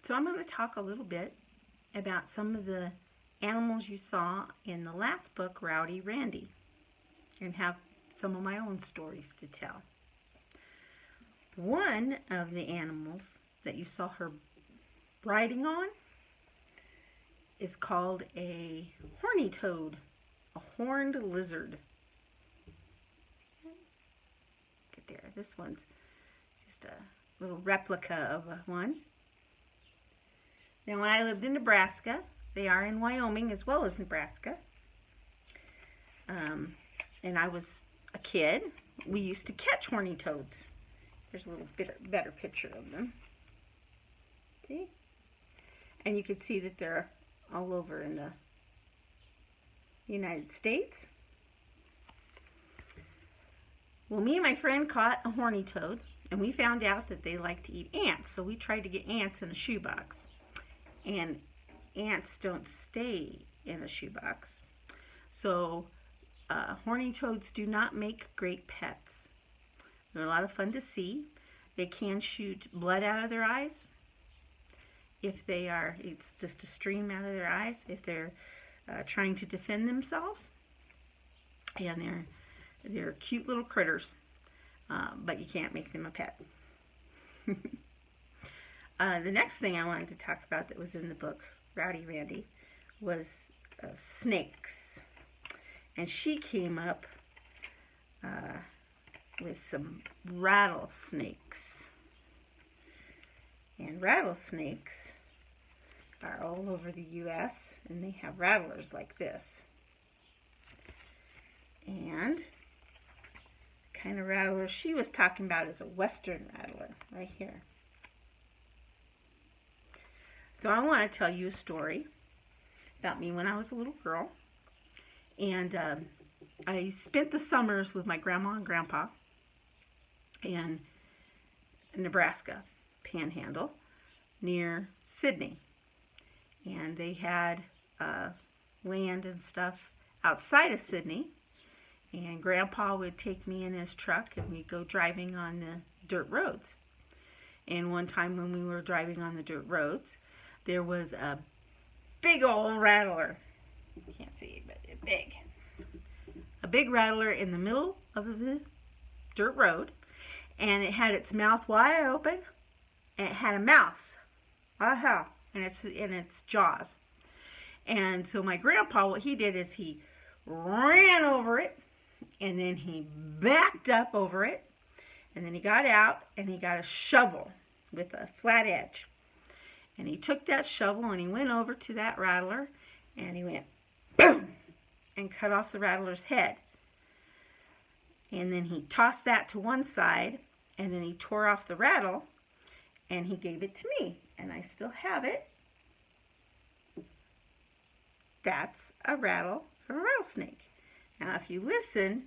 So I'm going to talk a little bit about some of the animals you saw in the last book, Rowdy Randy, and have some of my own stories to tell. One of the animals that you saw her riding on is called a horny toad, a horned lizard. Get there. This one's just a little replica of one. Now, when I lived in Nebraska, they are in Wyoming as well as Nebraska, and I was a kid, we used to catch horny toads. Here's a little bit better picture of them. See? And you can see that they're all over in the United States. Well, me and my friend caught a horny toad, and we found out that they like to eat ants, so we tried to get ants in a shoebox. And ants don't stay in a shoebox. So horny toads do not make great pets. They're a lot of fun to see. They can shoot blood out of their eyes. If they are, it's just a stream out of their eyes if they're trying to defend themselves. And they're cute little critters, but you can't make them a pet. The next thing I wanted to talk about that was in the book, Rowdy Randy, was snakes. And she came up with some rattlesnakes. And rattlesnakes are all over the U.S. and they have rattlers like this. And the kind of rattler she was talking about is a western rattler right here. So I want to tell you a story about me when I was a little girl. And I spent the summers with my grandma and grandpa in Nebraska, Panhandle, near Sydney. And they had land and stuff outside of Sydney. And Grandpa would take me in his truck and we'd go driving on the dirt roads. And one time when we were driving on the dirt roads, there was a big old rattler. You can't see it, but it's big. A big rattler in the middle of the dirt road. And it had its mouth wide open. And it had a mouse. Aha. In its jaws. And so my grandpa, what he did is he ran over it. And then he backed up over it. And then he got out and he got a shovel with a flat edge. And he took that shovel and he went over to that rattler and he went boom and cut off the rattler's head. And then he tossed that to one side and then he tore off the rattle and he gave it to me. And I still have it. That's a rattle from a rattlesnake. Now if you listen,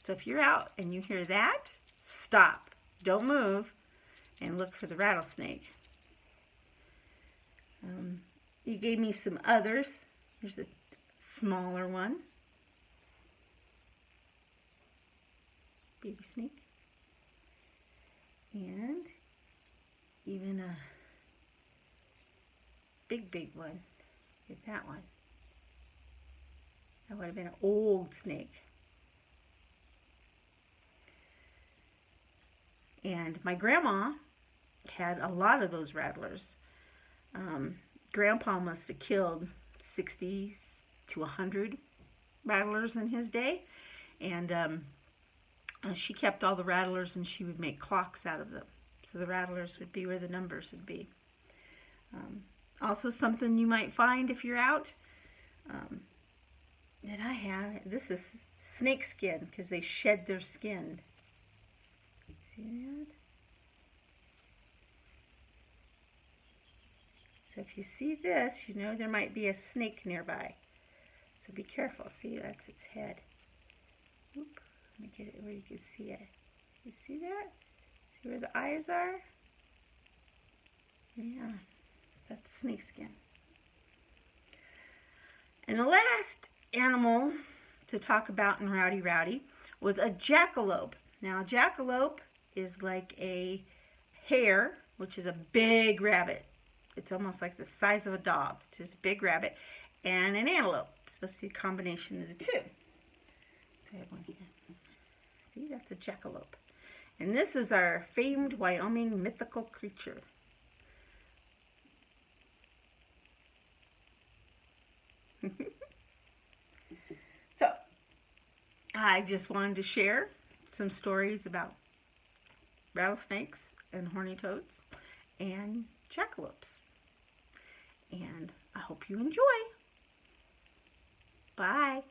so if you're out and you hear that, stop. Don't move and look for the rattlesnake. You gave me some others. Here's a smaller one. Baby snake. And even a big one. Get that one. That would have been an old snake. And my grandma had a lot of those rattlers. Grandpa must have killed 60 to 100 rattlers in his day. And she kept all the rattlers and she would make clocks out of them. So the rattlers would be where the numbers would be. Also something you might find if you're out that I have. This is snake skin because they shed their skin. See that? So if you see this, you know there might be a snake nearby. So be careful. See, that's its head. Oop, let me get it where you can see it. You see that? See where the eyes are? Yeah, that's snake skin. And the last animal to talk about in Rowdy Rowdy was a jackalope. Now, jackalope is like a hare, which is a big rabbit. It's almost like the size of a dog. It's just a big rabbit. And an antelope. It's supposed to be a combination of the two. So I have one here. See, that's a jackalope. And this is our famed Wyoming mythical creature. So, I just wanted to share some stories about rattlesnakes and horny toads and jackalopes. And I hope you enjoy. Bye.